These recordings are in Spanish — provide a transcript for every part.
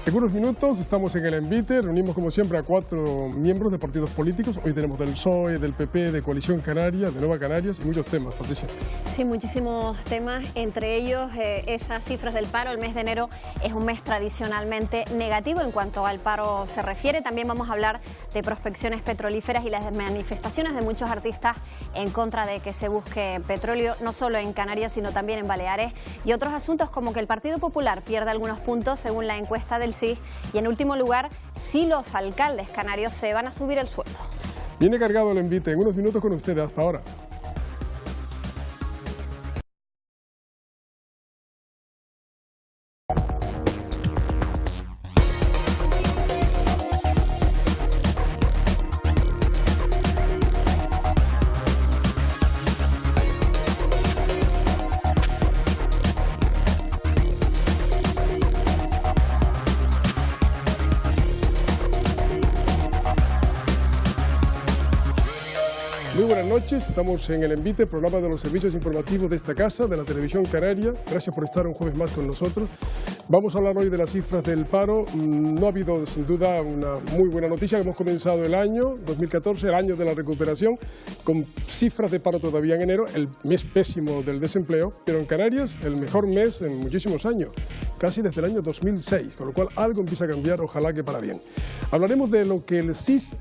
En unos minutos estamos en el envite, reunimos como siempre a 4 miembros de partidos políticos. Hoy tenemos del PSOE, del PP, de Coalición Canaria, de Nueva Canarias y muchos temas, Patricia. Sí, muchísimos temas, entre ellos esas cifras del paro. El mes de enero es un mes tradicionalmente negativo en cuanto al paro se refiere. También vamos a hablar de prospecciones petrolíferas y las manifestaciones de muchos artistas en contra de que se busque petróleo, no solo en Canarias, sino también en Baleares, y otros asuntos como que el Partido Popular pierde algunos puntos según la encuesta del CIS, y en último lugar, si los alcaldes canarios se van a subir el sueldo. Viene cargado el envite, en unos minutos con ustedes, hasta ahora. Muy buenas noches, estamos en el envite, programa de los servicios informativos de esta casa, de la televisión canaria. Gracias por estar un jueves más con nosotros. Vamos a hablar hoy de las cifras del paro. No ha habido sin duda una muy buena noticia. Hemos comenzado el año 2014, el año de la recuperación, con cifras de paro todavía en enero, el mes pésimo del desempleo, pero en Canarias el mejor mes en muchísimos años, casi desde el año 2006, con lo cual algo empieza a cambiar, ojalá que para bien. Hablaremos de lo que el CIS,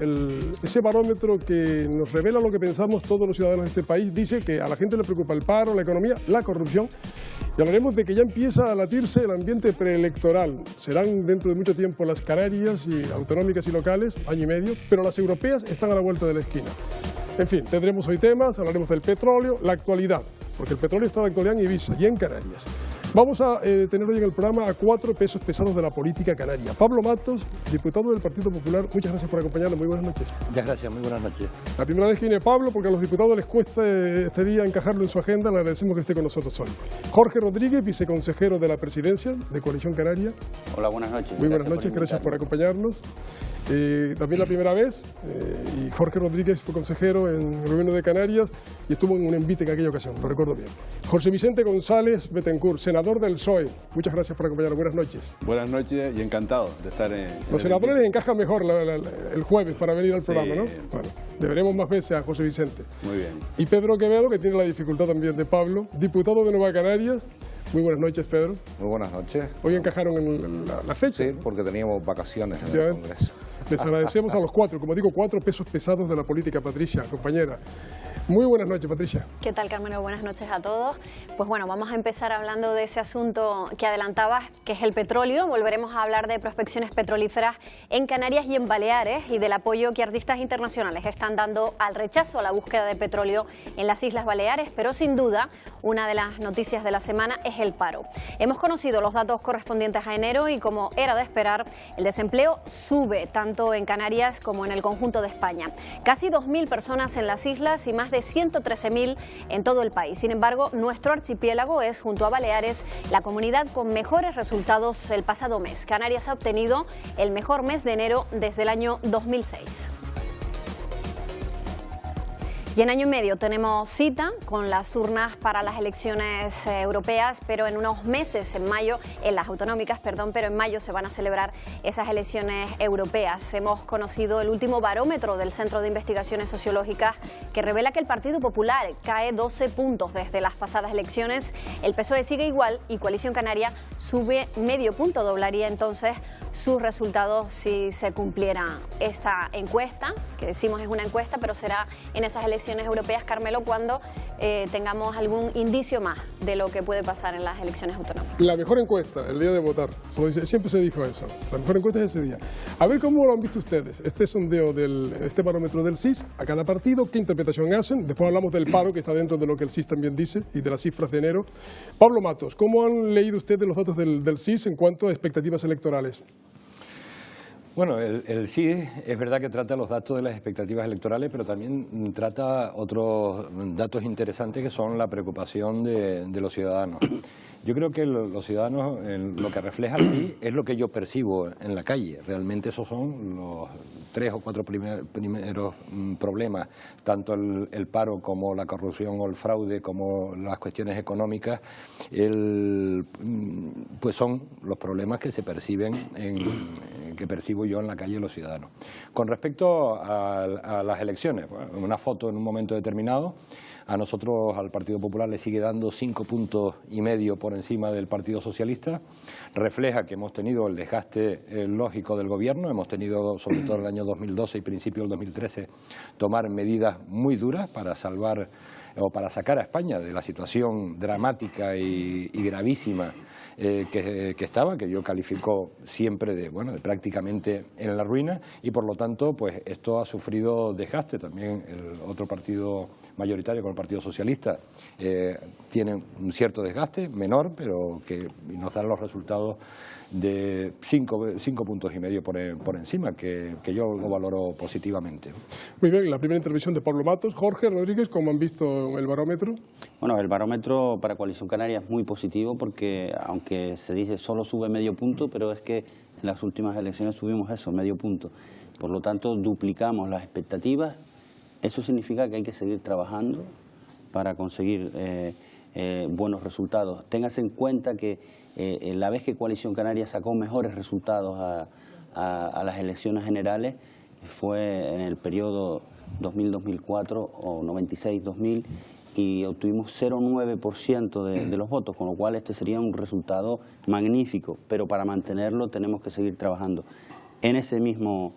ese barómetro que nos revela lo que pensamos todos los ciudadanos de este país, dice que a la gente le preocupa el paro, la economía, la corrupción, y hablaremos de que ya empieza a latirse el ambiente preelectoral. Serán dentro de mucho tiempo las Canarias, y autonómicas y locales, año y medio, pero las europeas están a la vuelta de la esquina. En fin, tendremos hoy temas, hablaremos del petróleo, la actualidad, porque el petróleo está de actualidad en Ibiza y en Canarias. Vamos a tener hoy en el programa a 4 pesos pesados de la política canaria. Pablo Matos, diputado del Partido Popular, muchas gracias por acompañarnos, muy buenas noches. Muchas gracias, muy buenas noches. La primera vez que viene Pablo, porque a los diputados les cuesta este día encajarlo en su agenda, le agradecemos que esté con nosotros hoy. Jorge Rodríguez, viceconsejero de la Presidencia de Coalición Canaria. Hola, buenas noches. Muy buenas noches, gracias por acompañarnos. También la primera vez, y Jorge Rodríguez fue consejero en el Gobierno de Canarias y estuvo en un envite en aquella ocasión, lo recuerdo bien. José Vicente González Betancourt, senador del PSOE. Muchas gracias por acompañarnos, buenas noches. Buenas noches y encantado de estar en... Los senadores les encajan mejor el jueves para venir al programa, ¿no? Bueno, deberemos más veces a José Vicente. Muy bien. Y Pedro Quevedo, que tiene la dificultad también de Pablo, diputado de Nueva Canarias. Muy buenas noches, Pedro. Muy buenas noches. Hoy encajaron en la fecha. Sí, porque teníamos vacaciones en el Congreso. Les agradecemos a los 4, como digo, 4 pesos pesados de la política. Patricia, compañera. Muy buenas noches, Patricia. ¿Qué tal, Carmelo? Buenas noches a todos. Pues bueno, vamos a empezar hablando de ese asunto que adelantabas, que es el petróleo. Volveremos a hablar de prospecciones petrolíferas en Canarias y en Baleares y del apoyo que artistas internacionales están dando al rechazo a la búsqueda de petróleo en las Islas Baleares, pero sin duda una de las noticias de la semana es el paro. Hemos conocido los datos correspondientes a enero y, como era de esperar, el desempleo sube tanto en Canarias como en el conjunto de España. Casi 2.000 personas en las islas y más de 113.000 en todo el país. Sin embargo, nuestro archipiélago es, junto a Baleares, la comunidad con mejores resultados el pasado mes. Canarias ha obtenido el mejor mes de enero desde el año 2006. Y en año y medio tenemos cita con las urnas para las elecciones europeas, pero en unos meses, en mayo, en las autonómicas, perdón, pero en mayo se van a celebrar esas elecciones europeas. Hemos conocido el último barómetro del Centro de Investigaciones Sociológicas que revela que el Partido Popular cae 12 puntos desde las pasadas elecciones. El PSOE sigue igual y Coalición Canaria sube medio punto, doblaría entonces sus resultados si se cumpliera esta encuesta, que decimos es una encuesta, pero será en esas elecciones europeas, Carmelo, cuando tengamos algún indicio más de lo que puede pasar en las elecciones autonómicas. La mejor encuesta, el día de votar, siempre se dijo eso, la mejor encuesta es ese día. A ver cómo lo han visto ustedes, este sondeo, este barómetro del CIS, a cada partido, qué interpretación hacen, después hablamos del paro, que está dentro de lo que el CIS también dice, y de las cifras de enero. Pablo Matos, ¿cómo han leído ustedes los datos del CIS en cuanto a expectativas electorales? Bueno, el CIS es verdad que trata los datos de las expectativas electorales, pero también trata otros datos interesantes que son la preocupación de los ciudadanos. Yo creo que los ciudadanos, lo que refleja aquí es lo que yo percibo en la calle. Realmente esos son los 3 o 4 primeros problemas, tanto el paro como la corrupción o el fraude, como las cuestiones económicas, pues son los problemas que se perciben, que percibo yo en la calle de los ciudadanos. Con respecto a las elecciones, bueno, una foto en un momento determinado, a nosotros, al Partido Popular, le sigue dando 5,5 puntos por encima del Partido Socialista. Refleja que hemos tenido el desgaste lógico del Gobierno, hemos tenido, sobre todo en el año 2012 y principio del 2013, tomar medidas muy duras para salvar o para sacar a España de la situación dramática y gravísima que estaba, que yo califico siempre de prácticamente en la ruina, y por lo tanto pues esto ha sufrido desgaste. También el otro partido mayoritario, con el Partido Socialista, tiene un cierto desgaste, menor, pero que nos dan los resultados de 5,5 puntos por encima, que yo lo valoro positivamente. Muy bien, la primera intervención de Pablo Matos. Jorge Rodríguez, ¿cómo han visto el barómetro? Bueno, el barómetro para Coalición Canaria es muy positivo porque, aunque se dice solo sube medio punto, pero es que en las últimas elecciones subimos eso, medio punto. Por lo tanto, duplicamos las expectativas. Eso significa que hay que seguir trabajando para conseguir buenos resultados. Téngase en cuenta que la vez que Coalición Canaria sacó mejores resultados a las elecciones generales fue en el periodo 2000-2004 o 96-2000 y obtuvimos 0,9% de los votos, con lo cual este sería un resultado magnífico, pero para mantenerlo tenemos que seguir trabajando. En ese mismo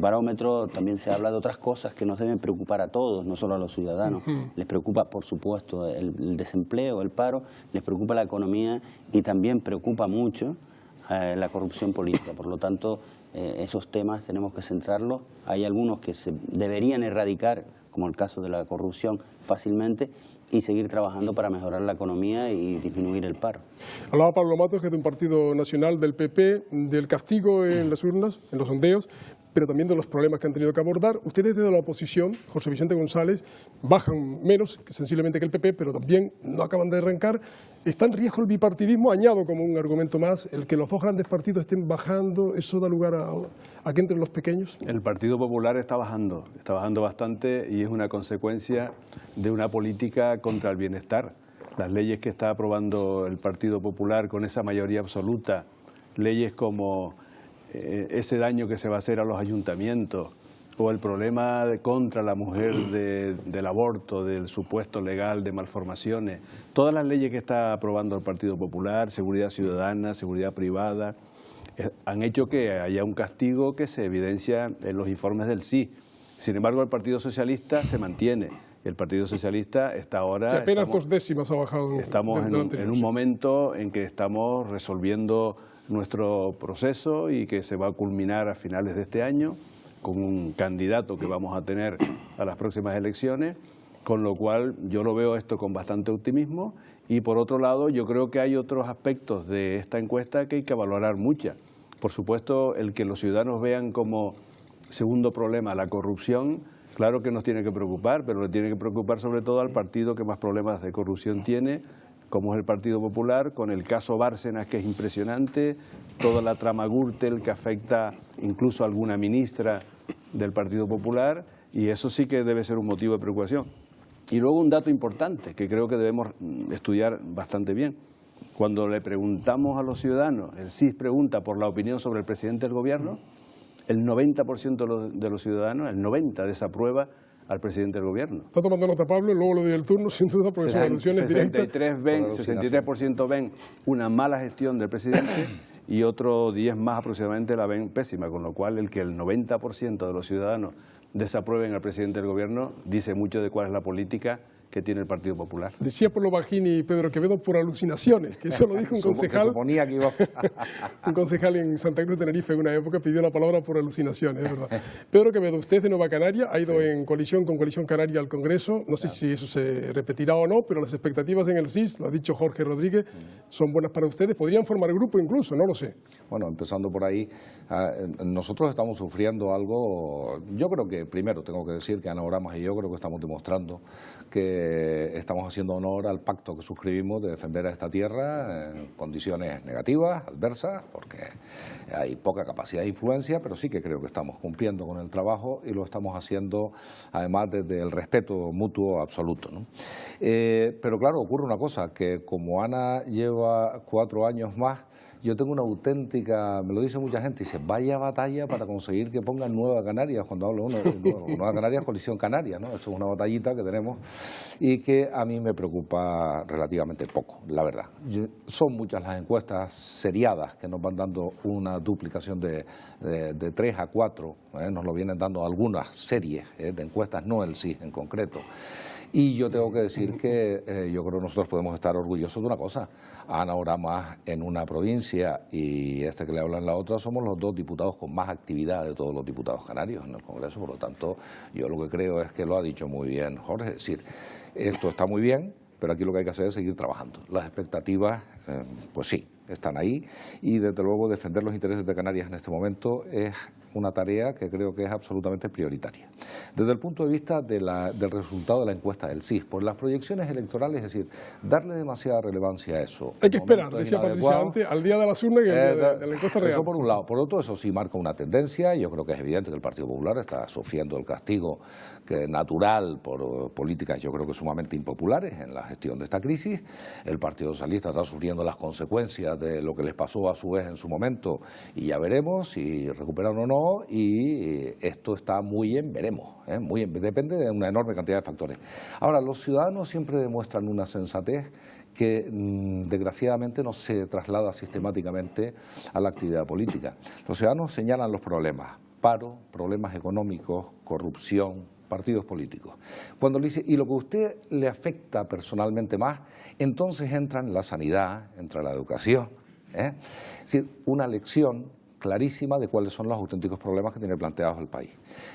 barómetro también se habla de otras cosas que nos deben preocupar a todos, no solo a los ciudadanos. Les preocupa, por supuesto, el desempleo, el paro, les preocupa la economía y también preocupa mucho la corrupción política. Por lo tanto, esos temas tenemos que centrarlos. Hay algunos que se deberían erradicar, como el caso de la corrupción, fácilmente, y seguir trabajando para mejorar la economía y disminuir el paro. Hablaba Pablo Matos, que es de un partido nacional del PP, del castigo en las urnas, en los sondeos, pero también de los problemas que han tenido que abordar. Ustedes desde la oposición, José Vicente González, bajan menos sensiblemente que el PP, pero también no acaban de arrancar. ¿Está en riesgo el bipartidismo? Añado como un argumento más, el que los dos grandes partidos estén bajando, ¿eso da lugar a que entren los pequeños? El Partido Popular está bajando bastante y es una consecuencia de una política contra el bienestar. Las leyes que está aprobando el Partido Popular con esa mayoría absoluta, leyes como ese daño que se va a hacer a los ayuntamientos o el problema contra la mujer del aborto, del supuesto legal de malformaciones, todas las leyes que está aprobando el Partido Popular, seguridad ciudadana, seguridad privada, han hecho que haya un castigo que se evidencia en los informes del sí. Sin embargo, el Partido Socialista se mantiene. El Partido Socialista está ahora... Sí, apenas 2 décimas ha bajado. Estamos en un momento en que estamos resolviendo nuestro proceso y que se va a culminar a finales de este año con un candidato que vamos a tener a las próximas elecciones, con lo cual yo lo veo esto con bastante optimismo. Y por otro lado, yo creo que hay otros aspectos de esta encuesta que hay que valorar mucho. Por supuesto, el que los ciudadanos vean como segundo problema la corrupción, claro que nos tiene que preocupar, pero le tiene que preocupar sobre todo al partido que más problemas de corrupción tiene, como es el Partido Popular, con el caso Bárcenas, que es impresionante, toda la trama Gürtel que afecta incluso a alguna ministra del Partido Popular, y eso sí que debe ser un motivo de preocupación. Y luego un dato importante que creo que debemos estudiar bastante bien. Cuando le preguntamos a los ciudadanos, el CIS pregunta por la opinión sobre el presidente del gobierno, el 90% de los ciudadanos, el 90% desaprueba al presidente del gobierno. Está tomando nota Pablo, luego le doy el turno, sin duda, porque son alusiones directas. 63% ven una mala gestión del presidente y otro 10 más aproximadamente la ven pésima, con lo cual el que el 90% de los ciudadanos desaprueben al presidente del gobierno dice mucho de cuál es la política que tiene el Partido Popular. Decía por lo Bajini Pedro Quevedo por alucinaciones, que eso lo dijo un concejal. Que suponía que iba... Un concejal en Santa Cruz de Tenerife en una época pidió la palabra por alucinaciones, es verdad. Pedro Quevedo, usted de Nueva Canaria, ha ido en coalición con Coalición Canaria al Congreso, no sé si eso se repetirá o no, pero las expectativas en el CIS, lo ha dicho Jorge Rodríguez, son buenas para ustedes, podrían formar grupo incluso, no lo sé. Bueno, empezando por ahí, nosotros estamos sufriendo algo, yo creo que primero tengo que decir que Ana Oramas y yo creo que estamos demostrando que que estamos haciendo honor al pacto que suscribimos de defender a esta tierra en condiciones negativas, adversas, porque hay poca capacidad de influencia, pero sí que creo que estamos cumpliendo con el trabajo y lo estamos haciendo además desde el respeto mutuo absoluto, ¿no? Pero claro, ocurre una cosa, que como Ana lleva 4 años más, yo tengo una auténtica, me lo dice mucha gente, dice, vaya batalla para conseguir que pongan Nueva Canarias, cuando hablo uno, Nueva Canarias, Coalición Canaria, ¿no? Eso es una batallita que tenemos y que a mí me preocupa relativamente poco, la verdad. Son muchas las encuestas seriadas que nos van dando una duplicación de 3 a 4, nos lo vienen dando algunas series de encuestas, no el CIS en concreto. Y yo tengo que decir que yo creo que nosotros podemos estar orgullosos de una cosa. Ana Orama en una provincia y este que le habla en la otra, somos los 2 diputados con más actividad de todos los diputados canarios en el Congreso. Por lo tanto, yo lo que creo es que lo ha dicho muy bien Jorge. Es decir, esto está muy bien, pero aquí lo que hay que hacer es seguir trabajando. Las expectativas, pues sí, están ahí y desde luego defender los intereses de Canarias en este momento es una tarea que creo que es absolutamente prioritaria. Desde el punto de vista del resultado de la encuesta del CIS, por las proyecciones electorales, es decir, darle demasiada relevancia a eso. Hay que esperar, decía Patricia antes, al día de las urnas y al día de la encuesta real. Eso por un lado. Por otro, eso sí marca una tendencia. Yo creo que es evidente que el Partido Popular está sufriendo el castigo natural por políticas, yo creo que sumamente impopulares en la gestión de esta crisis. El Partido Socialista está sufriendo las consecuencias de lo que les pasó a su vez en su momento y ya veremos si recuperan o no. Y esto está muy en veremos, muy en, depende de una enorme cantidad de factores. Ahora, los ciudadanos siempre demuestran una sensatez que desgraciadamente no se traslada sistemáticamente a la actividad política. Los ciudadanos señalan los problemas, paro, problemas económicos, corrupción, partidos políticos. Cuando le dice, y lo que a usted le afecta personalmente más, entonces entra en la sanidad, entra en la educación. Es decir, una lección clarísima de cuáles son los auténticos problemas que tiene planteados el país.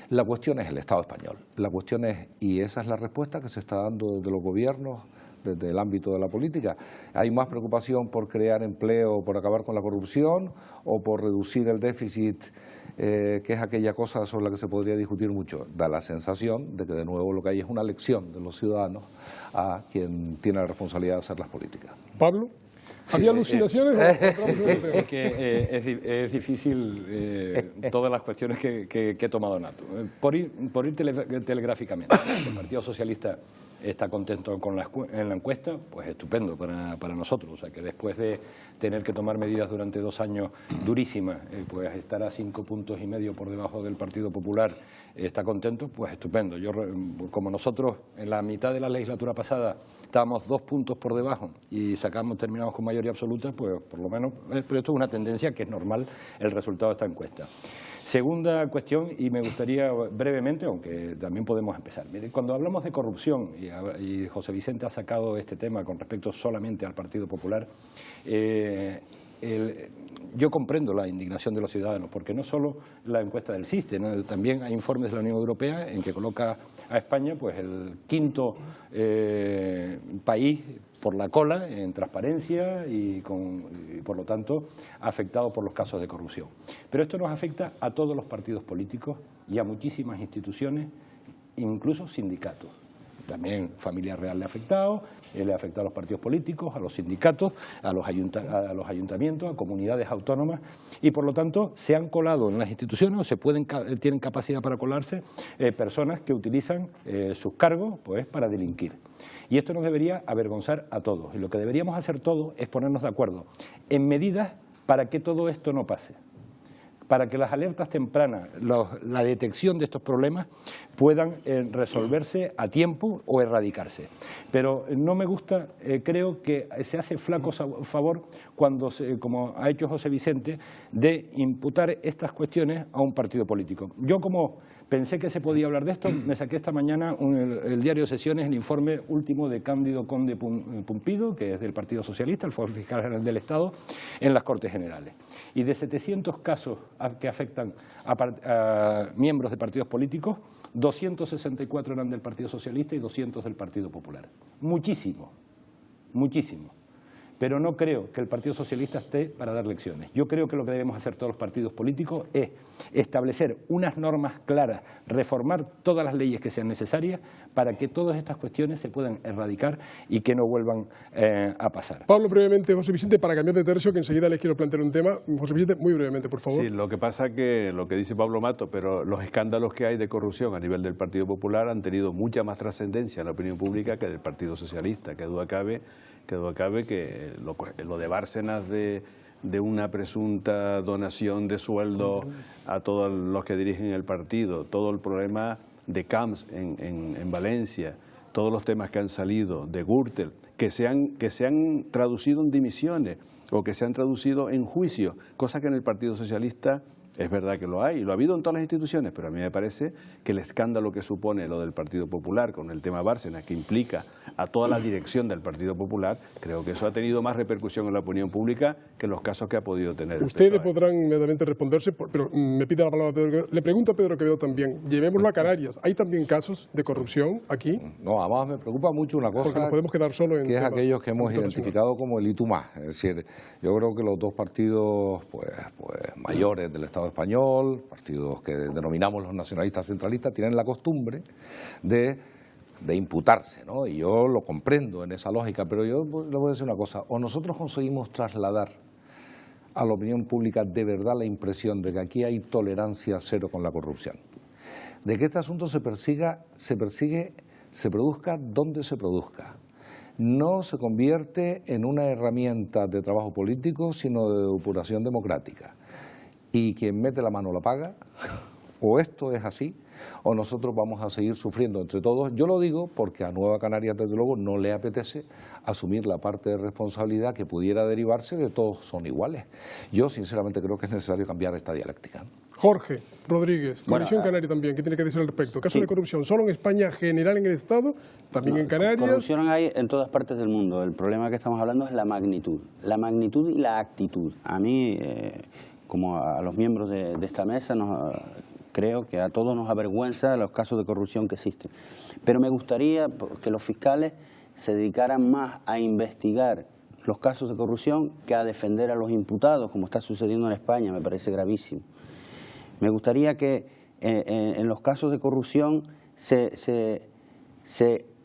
La cuestión es el Estado español. La cuestión es, y esa es la respuesta que se está dando desde los gobiernos, desde el ámbito de la política. ¿Hay más preocupación por crear empleo, por acabar con la corrupción o por reducir el déficit, que es aquella cosa sobre la que se podría discutir mucho? Da la sensación de que de nuevo lo que hay es una lección de los ciudadanos a quien tiene la responsabilidad de hacer las políticas. Pablo. ¿Había alucinaciones? Es que es difícil todas las cuestiones que he tomado Nato. Por ir telegráficamente, el Partido Socialista está contento con en la encuesta, pues estupendo para nosotros. O sea, que después de tener que tomar medidas durante 2 años durísimas, pues estar a 5,5 puntos por debajo del Partido Popular, está contento, pues estupendo. Yo, como nosotros en la mitad de la legislatura pasada estábamos 2 puntos por debajo y terminamos con mayoría absoluta, pues por lo menos, pero esto es una tendencia que es normal el resultado de esta encuesta. Segunda cuestión, y me gustaría brevemente, aunque también podemos empezar. Mire, cuando hablamos de corrupción, y José Vicente ha sacado este tema con respecto solamente al Partido Popular, yo comprendo la indignación de los ciudadanos, porque no solo la encuesta del CIS, ¿no? También hay informes de la Unión Europea en que coloca a España pues el 5º país por la cola en transparencia y por lo tanto afectado por los casos de corrupción. Pero esto nos afecta a todos los partidos políticos y a muchísimas instituciones, incluso sindicatos. También Familia Real le ha afectado a los partidos políticos, a los sindicatos, a los ayuntamientos, a comunidades autónomas y por lo tanto se han colado en las instituciones o tienen capacidad para colarse personas que utilizan sus cargos pues, para delinquir. Y esto nos debería avergonzar a todos y lo que deberíamos hacer todos es ponernos de acuerdo en medidas para que todo esto no pase, para que las alertas tempranas, la detección de estos problemas puedan resolverse a tiempo o erradicarse. Pero no me gusta, creo que se hace flaco favor cuando, como ha hecho José Vicente, de imputar estas cuestiones a un partido político. Yo como pensé que se podía hablar de esto, me saqué esta mañana el diario de sesiones, el informe último de Cándido Conde Pumpido, que es del Partido Socialista, el fiscal general del Estado, en las Cortes Generales. Y de 700 casos que afectan a miembros de partidos políticos, 264 eran del Partido Socialista y 200 del Partido Popular. Muchísimo, muchísimo. pero no creo que el Partido Socialista esté para dar lecciones. Yo creo que lo que debemos hacer todos los partidos políticos es establecer unas normas claras, reformar todas las leyes que sean necesarias para que todas estas cuestiones se puedan erradicar y que no vuelvan a pasar. Pablo, brevemente, José Vicente, para cambiar de tercio, que enseguida les quiero plantear un tema. José Vicente, muy brevemente, por favor. Sí, lo que pasa que lo que dice Pablo Mato, pero los escándalos que hay de corrupción a nivel del Partido Popular han tenido mucha más trascendencia en la opinión pública que del Partido Socialista, que duda cabe que lo de Bárcenas de una presunta donación de sueldo a todos los que dirigen el partido, todo el problema de Camps en Valencia, todos los temas que han salido de Gürtel, que se han traducido en dimisiones o que se han traducido en juicios, cosa que en el Partido Socialista es verdad que lo hay, y lo ha habido en todas las instituciones, pero a mí me parece que el escándalo que supone lo del Partido Popular con el tema Bárcenas, que implica a toda la dirección del Partido Popular, creo que eso ha tenido más repercusión en la opinión pública que los casos que ha podido tener el Ustedes PSOE. podrán inmediatamente responderse, pero me pide la palabra Pedro Quevedo. Le pregunto a Pedro Quevedo también, llevémoslo a Canarias. ¿Hay también casos de corrupción aquí? No, además me preocupa mucho una cosa, Porque nos podemos quedar solo en que es temas aquellos que hemos internacionales. identificado como el ITUMA. Es decir, yo creo que los dos partidos pues mayores del Estado español, partidos que denominamos los nacionalistas centralistas, tienen la costumbre de imputarse, ¿no? Y yo lo comprendo en esa lógica, pero yo le voy a decir una cosa: o nosotros conseguimos trasladar a la opinión pública de verdad la impresión de que aquí hay tolerancia cero con la corrupción, de que este asunto se produzca donde se produzca, no se convierte en una herramienta de trabajo político, sino de depuración democrática, y quien mete la mano la paga. O esto es así, o nosotros vamos a seguir sufriendo entre todos. Yo lo digo porque a Nueva Canarias, desde luego, no le apetece asumir la parte de responsabilidad que pudiera derivarse de todos son iguales. Yo, sinceramente, creo que es necesario cambiar esta dialéctica. Jorge Rodríguez, Comisión Bueno, Canaria también, ¿qué tiene que decir al respecto? Caso sí. de corrupción, ¿solo en España general en el Estado? ¿También en Canarias? Corrupción hay en todas partes del mundo. El problema que estamos hablando es la magnitud y la actitud. A mí, como a los miembros de esta mesa, creo que a todos nos avergüenza los casos de corrupción que existen. Pero me gustaría que los fiscales se dedicaran más a investigar los casos de corrupción que a defender a los imputados, como está sucediendo en España. Me parece gravísimo. Me gustaría que en los casos de corrupción se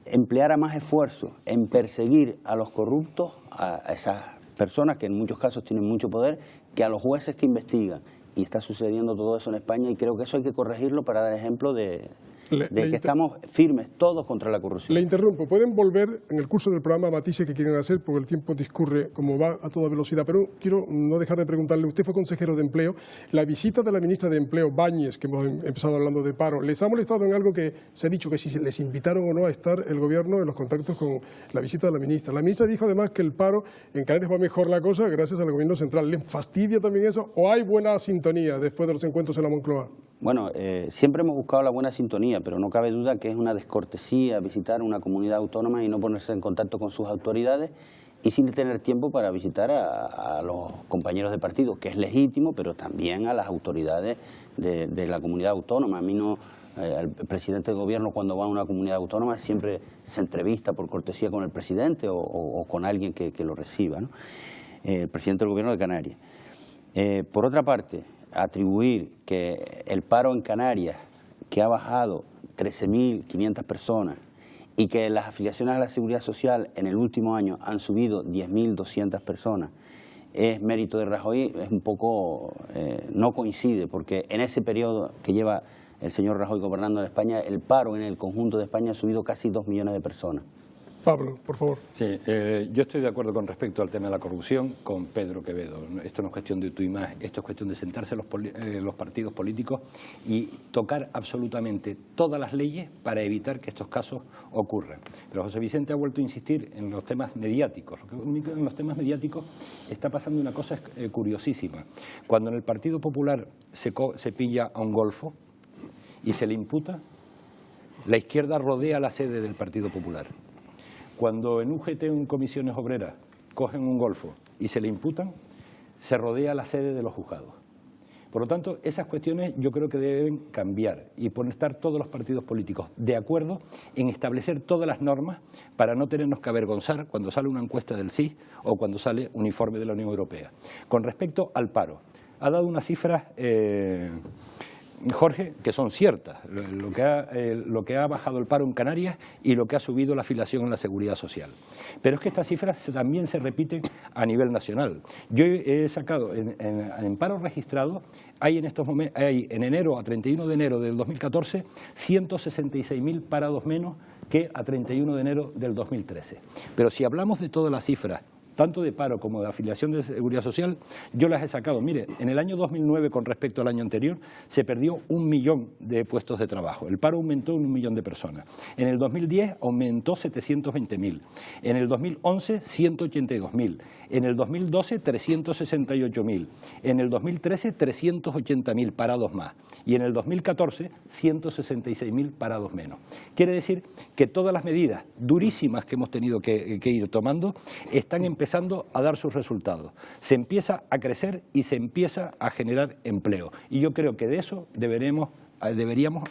empleara más esfuerzo en perseguir a los corruptos, a esas personas que en muchos casos tienen mucho poder, que a los jueces que investigan. Y está sucediendo todo eso en España, y creo que eso hay que corregirlo para dar ejemplo de que estamos firmes todos contra la corrupción. Le interrumpo, pueden volver en el curso del programa a matices que quieren hacer, porque el tiempo discurre como va a toda velocidad, pero quiero no dejar de preguntarle, usted fue consejero de Empleo, la visita de la ministra de Empleo, Báñez, que hemos empezado hablando de paro, ¿les ha molestado en algo que se ha dicho, que si les invitaron o no a estar el gobierno en los contactos con la visita de la ministra? La ministra dijo además que el paro en Canarias va mejor la cosa gracias al gobierno central. ¿Les fastidia también eso o hay buena sintonía después de los encuentros en la Moncloa? Bueno, siempre hemos buscado la buena sintonía, pero no cabe duda que es una descortesía visitar una comunidad autónoma y no ponerse en contacto con sus autoridades, y sin tener tiempo para visitar a los compañeros de partido, que es legítimo, pero también a las autoridades de la comunidad autónoma. A mí no, el presidente del gobierno, cuando va a una comunidad autónoma, siempre se entrevista por cortesía con el presidente o con alguien que lo reciba, ¿no? El presidente del gobierno de Canarias. Por otra parte, atribuir que el paro en Canarias, que ha bajado 13.500 personas, y que las afiliaciones a la Seguridad Social en el último año han subido 10.200 personas, es mérito de Rajoy, es un poco, no coincide, porque en ese periodo que lleva el señor Rajoy gobernando en España, el paro en el conjunto de España ha subido casi 2 millones de personas. Pablo, por favor. Sí, yo estoy de acuerdo con respecto al tema de la corrupción con Pedro Quevedo. Esto no es cuestión de tú y más, esto es cuestión de sentarse los partidos políticos y tocar absolutamente todas las leyes para evitar que estos casos ocurran. Pero José Vicente ha vuelto a insistir en los temas mediáticos. En los temas mediáticos está pasando una cosa curiosísima. Cuando en el Partido Popular se pilla a un golfo y se le imputa, la izquierda rodea la sede del Partido Popular. Cuando en UGT, en comisiones obreras, cogen un golfo y se le imputan, se rodea la sede de los juzgados. Por lo tanto, esas cuestiones yo creo que deben cambiar y estar todos los partidos políticos de acuerdo en establecer todas las normas para no tenernos que avergonzar cuando sale una encuesta del CIS o cuando sale un informe de la Unión Europea. Con respecto al paro, ha dado unas cifras, Jorge, que son ciertas, lo que ha bajado el paro en Canarias y lo que ha subido la afiliación en la Seguridad Social. Pero es que estas cifras también se repiten a nivel nacional. Yo he sacado, en paro registrado, hay en estos momentos, en enero a 31 de enero del 2014, 166.000 parados menos que a 31 de enero del 2013. Pero si hablamos de todas las cifras, tanto de paro como de afiliación de Seguridad Social, yo las he sacado. Mire, en el año 2009 con respecto al año anterior se perdió 1 millón de puestos de trabajo. El paro aumentó en 1 millón de personas. En el 2010 aumentó 720.000. En el 2011 182.000. En el 2012 368.000. En el 2013 380.000 parados más. Y en el 2014 166.000 parados menos. Quiere decir que todas las medidas durísimas que hemos tenido que ir tomando están empezando a dar sus resultados. Se empieza a crecer y se empieza a generar empleo. Y yo creo que de eso deberíamos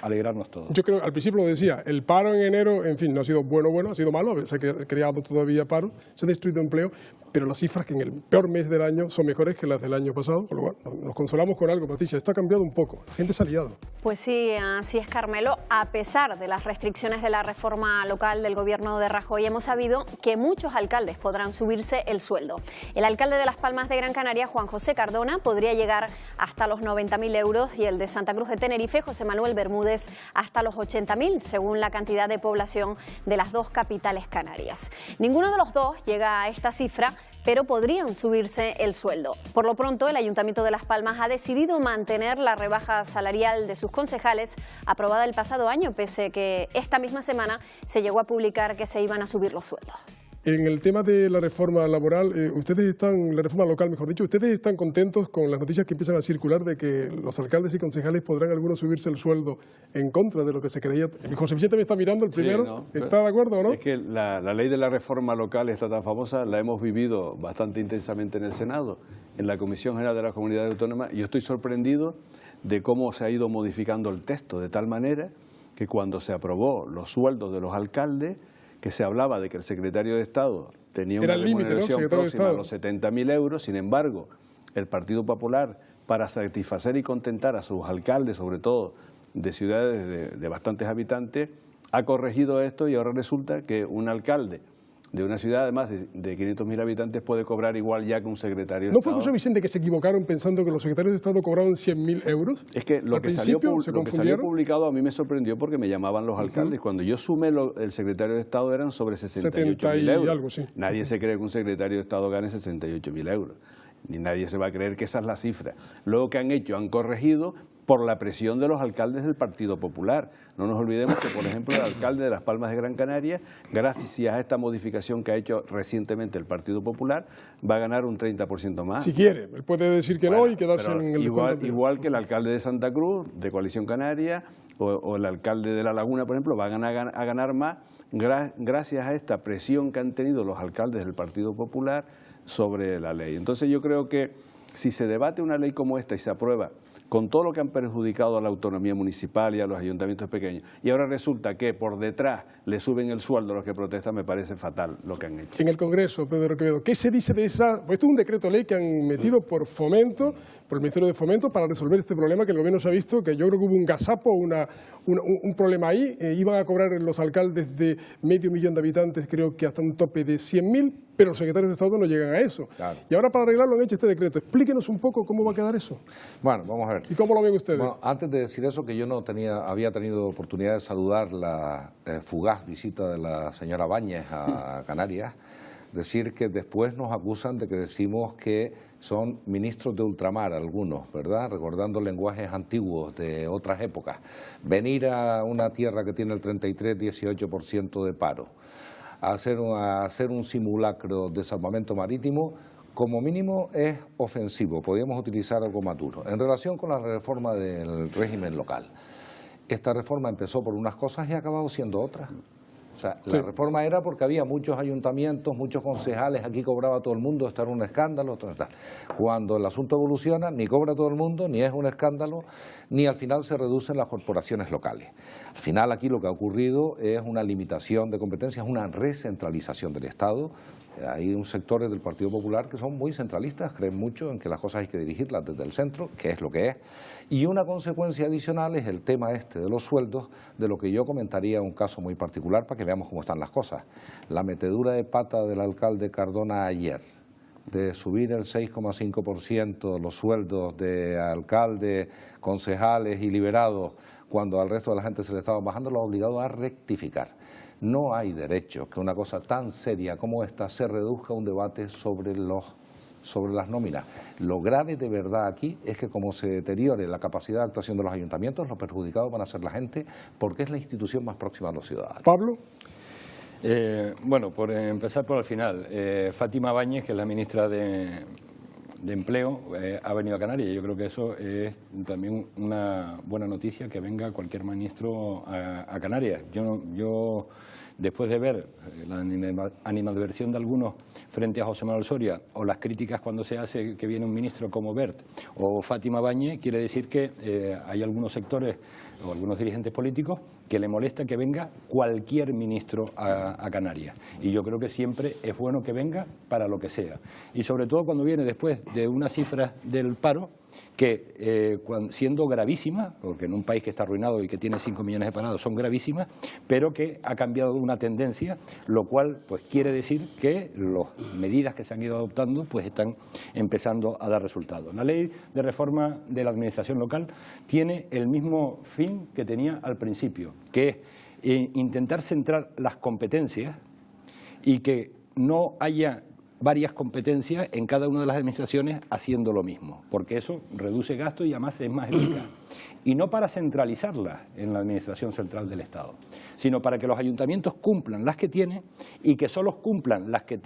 alegrarnos todos. Yo creo, al principio lo decía, el paro en enero, en fin, no ha sido bueno, ha sido malo, se ha creado todavía paro, se ha destruido empleo, pero las cifras que en el peor mes del año son mejores que las del año pasado, con lo cual nos consolamos con algo, Patricia, esto ha cambiado un poco, la gente se ha liado. Pues sí, así es, Carmelo. A pesar de las restricciones de la reforma local del gobierno de Rajoy, hemos sabido que muchos alcaldes podrán subirse el sueldo. El alcalde de Las Palmas de Gran Canaria, Juan José Cardona, podría llegar hasta los 90.000 euros y el de Santa Cruz de Tenerife, José Manuel Bermúdez, hasta los 80.000, según la cantidad de población de las dos capitales canarias. Ninguno de los dos llega a esta cifra, pero podrían subirse el sueldo. Por lo pronto, el Ayuntamiento de Las Palmas ha decidido mantener la rebaja salarial de sus concejales aprobada el pasado año, pese a que esta misma semana se llegó a publicar que se iban a subir los sueldos. En el tema de la reforma laboral, la reforma local, mejor dicho, ¿ustedes están contentos con las noticias que empiezan a circular de que los alcaldes y concejales podrán algunos subirse el sueldo en contra de lo que se creía? José Vicente me está mirando, el primero. Sí, ¿no? ¿Está de acuerdo o no? Es que la ley de la reforma local está tan famosa, la hemos vivido bastante intensamente en el Senado, en la Comisión General de las Comunidades Autónomas, y yo estoy sorprendido de cómo se ha ido modificando el texto, de tal manera que cuando se aprobó los sueldos de los alcaldes, que se hablaba de que el secretario de Estado tenía una remuneración próxima a los 70.000 euros, sin embargo, el Partido Popular, para satisfacer y contentar a sus alcaldes, sobre todo de ciudades de bastantes habitantes, ha corregido esto y ahora resulta que un alcalde de una ciudad de más de 500.000 habitantes puede cobrar igual ya que un secretario de Estado. ¿No fue José Vicente que se equivocaron pensando que los secretarios de Estado cobraban 100.000 euros? Es que lo que salió publicado a mí me sorprendió porque me llamaban los alcaldes. Cuando yo sumé el secretario de Estado eran sobre 68.000 euros. Algo, sí. Nadie se cree que un secretario de Estado gane 68.000 euros. Ni nadie se va a creer que esa es la cifra. Luego que han hecho, han corregido por la presión de los alcaldes del Partido Popular. No nos olvidemos que, por ejemplo, el alcalde de Las Palmas de Gran Canaria, gracias a esta modificación que ha hecho recientemente el Partido Popular, va a ganar un 30% más. Si quiere, él puede decir que no y quedarse en el igual que el alcalde de Santa Cruz, de Coalición Canaria, o el alcalde de La Laguna, por ejemplo, va a ganar más gracias a esta presión que han tenido los alcaldes del Partido Popular sobre la ley. Entonces yo creo que si se debate una ley como esta y se aprueba con todo lo que han perjudicado a la autonomía municipal y a los ayuntamientos pequeños, y ahora resulta que por detrás le suben el sueldo a los que protestan, me parece fatal lo que han hecho. En el Congreso, Pedro Quevedo, ¿qué se dice de esa? Pues esto es un decreto ley que han metido por Fomento, por el Ministerio de Fomento, para resolver este problema que el gobierno se ha visto, que yo creo que hubo un gazapo, un problema ahí. Iban a cobrar los alcaldes de 500.000 de habitantes, creo que hasta un tope de 100.000, pero los secretarios de Estado no llegan a eso. Claro. Y ahora para arreglarlo han hecho este decreto. Explíquenos un poco cómo va a quedar eso. Bueno, vamos a ver. ¿Y cómo lo ven ustedes? Bueno, antes de decir eso, que yo había tenido oportunidad de saludar la fugaz visita de la señora Báñez a Canarias, decir que después nos acusan de que decimos que son ministros de ultramar algunos, ¿verdad? Recordando lenguajes antiguos de otras épocas. Venir a una tierra que tiene el 33-18% de paro, a hacer un simulacro de salvamento marítimo, como mínimo es ofensivo, podríamos utilizar algo más duro. En relación con la reforma del régimen local, esta reforma empezó por unas cosas y ha acabado siendo otras. O sea, la reforma era porque había muchos ayuntamientos, muchos concejales, aquí cobraba todo el mundo, esto era un escándalo, todo tal. Cuando el asunto evoluciona, ni cobra todo el mundo, ni es un escándalo, ni al final se reducen las corporaciones locales. Al final aquí lo que ha ocurrido es una limitación de competencias, una recentralización del Estado. Hay un sectores del Partido Popular que son muy centralistas, creen mucho en que las cosas hay que dirigirlas desde el centro, que es lo que es. Y una consecuencia adicional es el tema este de los sueldos, de lo que yo comentaría un caso muy particular para que veamos cómo están las cosas. La metedura de pata del alcalde Cardona ayer, de subir el 6,5% los sueldos de alcaldes, concejales y liberados, cuando al resto de la gente se le estaba bajando, lo ha obligado a rectificar. No hay derecho que una cosa tan seria como esta se reduzca a un debate sobre las nóminas. Lo grave de verdad aquí es que como se deteriore la capacidad de actuación de los ayuntamientos, los perjudicados van a ser la gente, porque es la institución más próxima a los ciudadanos. Pablo. Bueno, por empezar por el final, Fátima Báñez, que es la ministra de Empleo, ha venido a Canarias. Yo creo que eso es también una buena noticia, que venga cualquier ministro a Canarias. Yo después de ver la animadversión de algunos frente a José Manuel Soria, o las críticas cuando se hace que viene un ministro como Wert o Fátima Báñez, quiere decir que hay algunos sectores o algunos dirigentes políticos que le molesta que venga cualquier ministro a Canarias. Y yo creo que siempre es bueno que venga para lo que sea. Y sobre todo cuando viene después de unas cifras del paro que, siendo gravísimas, porque en un país que está arruinado y que tiene 5 millones de parados son gravísimas, pero que ha cambiado una tendencia, lo cual pues quiere decir que las medidas que se han ido adoptando pues están empezando a dar resultados. La ley de reforma de la administración local tiene el mismo fin que tenía al principio, que es intentar centrar las competencias y que no haya varias competencias en cada una de las administraciones haciendo lo mismo, porque eso reduce gastos y además es más eficaz. Y no para centralizarlas en la administración central del Estado, sino para que los ayuntamientos cumplan las que tienen y que solo cumplan las que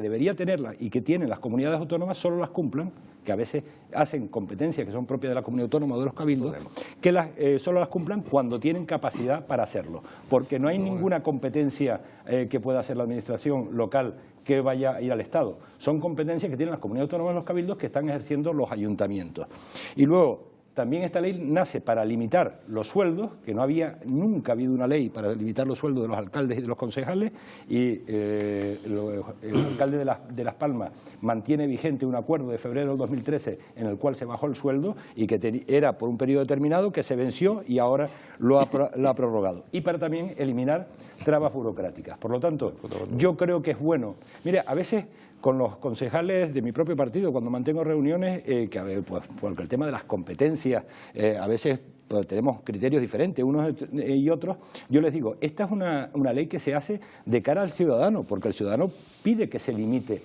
debería tenerlas y que tienen las comunidades autónomas, solo las cumplan, que a veces hacen competencias que son propias de la comunidad autónoma o de los cabildos, que solo las cumplan cuando tienen capacidad para hacerlo, porque no hay ninguna competencia que pueda hacer la administración local que vaya a ir al Estado. Son competencias que tienen las comunidades autónomas y los cabildos que están ejerciendo los ayuntamientos. Y luego, también esta ley nace para limitar los sueldos, que nunca ha habido una ley para limitar los sueldos de los alcaldes y de los concejales, y el alcalde de Las Palmas mantiene vigente un acuerdo de febrero del 2013 en el cual se bajó el sueldo y que era por un periodo determinado, que se venció y ahora lo ha prorrogado. Y para también eliminar trabas burocráticas. Por lo tanto, yo creo que es bueno. Mire, a veces con los concejales de mi propio partido, cuando mantengo reuniones, que a ver, pues, porque el tema de las competencias, a veces pues, tenemos criterios diferentes unos y otros, yo les digo, esta es una ley que se hace de cara al ciudadano, porque el ciudadano pide que se limite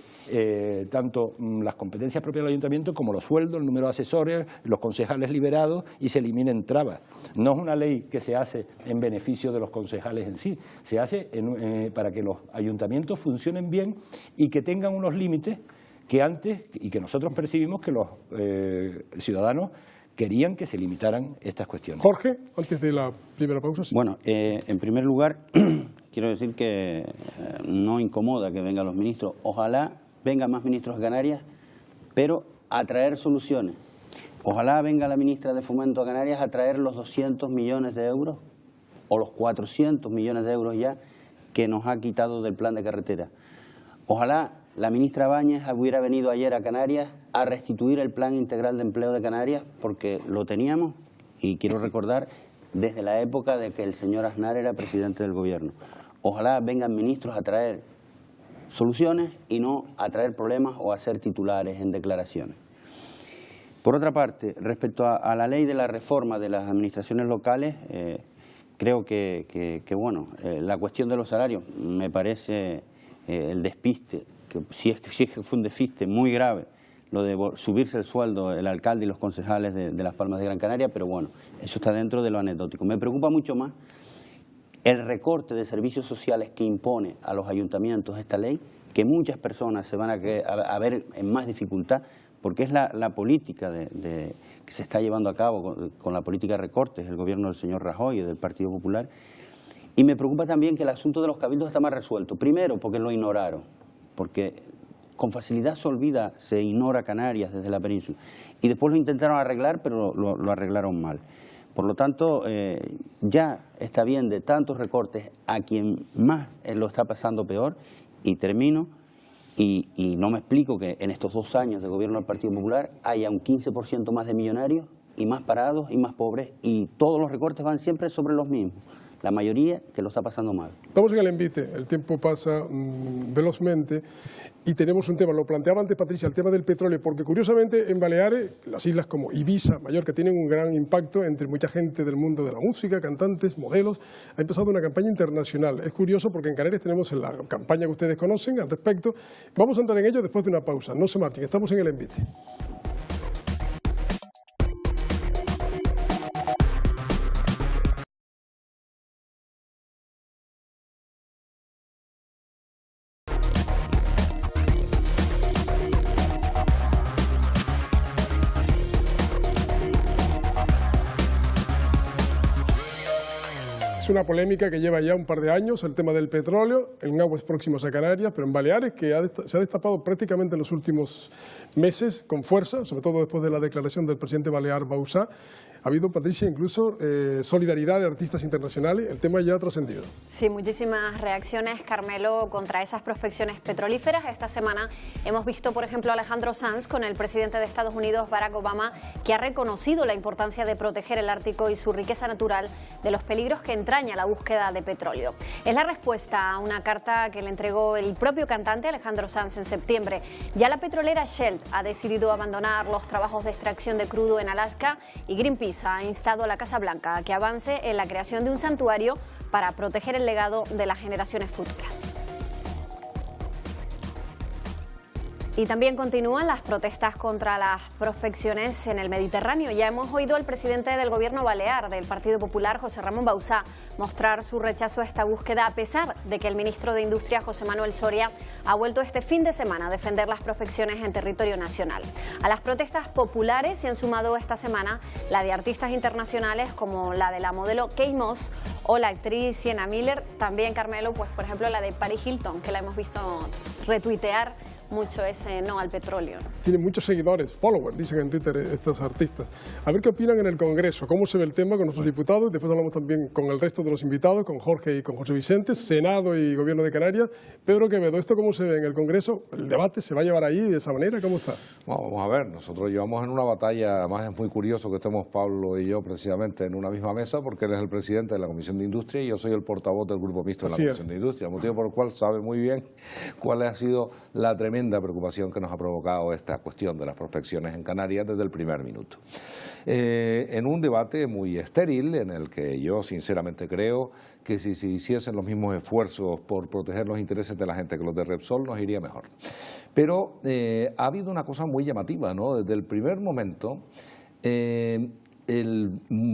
tanto las competencias propias del ayuntamiento como los sueldos, el número de asesores, los concejales liberados y se eliminen trabas. No es una ley que se hace en beneficio de los concejales en sí, se hace para que los ayuntamientos funcionen bien y que tengan unos límites que antes y que nosotros percibimos que los ciudadanos querían que se limitaran estas cuestiones. Jorge, antes de la primera pausa. Sí. Bueno, en primer lugar, quiero decir que no incomoda que vengan los ministros. Ojalá vengan más ministros a Canarias, pero a traer soluciones. Ojalá venga la ministra de Fomento a Canarias a traer los 200 millones de euros o los 400 millones de euros ya que nos ha quitado del plan de carretera. Ojalá la ministra Báñez hubiera venido ayer a Canarias a restituir el Plan Integral de Empleo de Canarias, porque lo teníamos, y quiero recordar, desde la época de que el señor Aznar era presidente del gobierno. Ojalá vengan ministros a traer soluciones y no a traer problemas o a ser titulares en declaraciones. Por otra parte, respecto a la ley de la reforma de las administraciones locales, creo que bueno, la cuestión de los salarios me parece el despiste, que si es que fue un despiste muy grave, lo de subirse el sueldo el alcalde y los concejales de Las Palmas de Gran Canaria, pero bueno, eso está dentro de lo anecdótico. Me preocupa mucho más el recorte de servicios sociales que impone a los ayuntamientos esta ley, que muchas personas se van a ver en más dificultad, porque es la política que se está llevando a cabo con la política de recortes, el gobierno del señor Rajoy y del Partido Popular, Y me preocupa también que el asunto de los cabildos está más resuelto. Primero, porque lo ignoraron, porque con facilidad se ignora Canarias desde la península. Y después lo intentaron arreglar, pero lo arreglaron mal. Por lo tanto, ya está bien de tantos recortes a quien más lo está pasando peor. Y termino, y no me explico que en estos 2 años de gobierno del Partido Popular haya un 15% más de millonarios y más parados y más pobres, y todos los recortes van siempre sobre los mismos. La mayoría que lo está pasando mal. Estamos en el envite, el tiempo pasa velozmente y tenemos un tema, lo planteaba antes Patricia, el tema del petróleo, porque curiosamente en Baleares, las islas como Ibiza, Mallorca, tienen un gran impacto entre mucha gente del mundo de la música, cantantes, modelos. Ha empezado una campaña internacional. Es curioso porque en Canarias tenemos la campaña que ustedes conocen al respecto. Vamos a entrar en ello después de una pausa. No se marchen, estamos en el envite. Es una polémica que lleva ya un par de años, el tema del petróleo, en aguas próximas a Canarias, pero en Baleares, que se ha destapado prácticamente en los últimos meses con fuerza, sobre todo después de la declaración del presidente balear Bauzá. Ha habido, Patricia, incluso solidaridad de artistas internacionales. El tema ya ha trascendido. Sí, muchísimas reacciones, Carmelo, contra esas prospecciones petrolíferas. Esta semana hemos visto, por ejemplo, a Alejandro Sanz con el presidente de Estados Unidos, Barack Obama, que ha reconocido la importancia de proteger el Ártico y su riqueza natural de los peligros que entraña la búsqueda de petróleo. Es la respuesta a una carta que le entregó el propio cantante Alejandro Sanz en septiembre. Ya la petrolera Shell ha decidido abandonar los trabajos de extracción de crudo en Alaska y Greenpeace ha instado a la Casa Blanca a que avance en la creación de un santuario para proteger el legado de las generaciones futuras. Y también continúan las protestas contra las prospecciones en el Mediterráneo. Ya hemos oído al presidente del Gobierno balear del Partido Popular, José Ramón Bauzá, mostrar su rechazo a esta búsqueda, a pesar de que el ministro de Industria, José Manuel Soria, ha vuelto este fin de semana a defender las prospecciones en territorio nacional. A las protestas populares se han sumado esta semana la de artistas internacionales como la de la modelo Kate Moss o la actriz Sienna Miller. También, Carmelo, pues por ejemplo la de Paris Hilton, que la hemos visto retuitear mucho ese no al petróleo. Tienen muchos seguidores, followers, dicen en Twitter estos artistas. A ver qué opinan en el Congreso, cómo se ve el tema con nuestros diputados. Después hablamos también con el resto de los invitados, con Jorge y con José Vicente, Senado y Gobierno de Canarias. Pedro Quevedo, ¿esto cómo se ve en el Congreso? ¿El debate se va a llevar ahí de esa manera? ¿Cómo está? Vamos a ver, nosotros llevamos en una batalla, además es muy curioso que estemos Pablo y yo precisamente en una misma mesa, porque él es el presidente de la Comisión de Industria y yo soy el portavoz del Grupo Mixto de la Comisión de Industria, motivo por el cual sabe muy bien cuál ha sido la tremenda preocupación que nos ha provocado esta cuestión de las prospecciones en Canarias desde el primer minuto. En un debate muy estéril, en el que yo sinceramente creo que si se hiciesen los mismos esfuerzos por proteger los intereses de la gente que los de Repsol, nos iría mejor. Pero ha habido una cosa muy llamativa, ¿no? Desde el primer momento,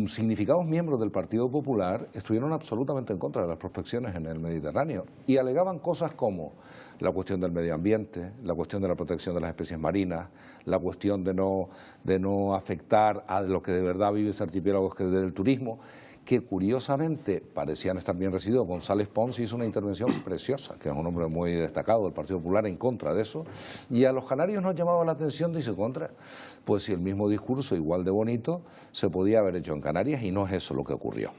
significados miembros del Partido Popular estuvieron absolutamente en contra de las prospecciones en el Mediterráneo y alegaban cosas como la cuestión del medio ambiente, la cuestión de la protección de las especies marinas, la cuestión de no afectar a lo que de verdad vive ese archipiélago, que es del turismo, que curiosamente parecían estar bien recibidos. González Pons hizo una intervención preciosa, que es un hombre muy destacado del Partido Popular, en contra de eso, y a los canarios nos llamaba la atención, dice, contra, pues si el mismo discurso igual de bonito se podía haber hecho en Canarias, y no es eso lo que ocurrió.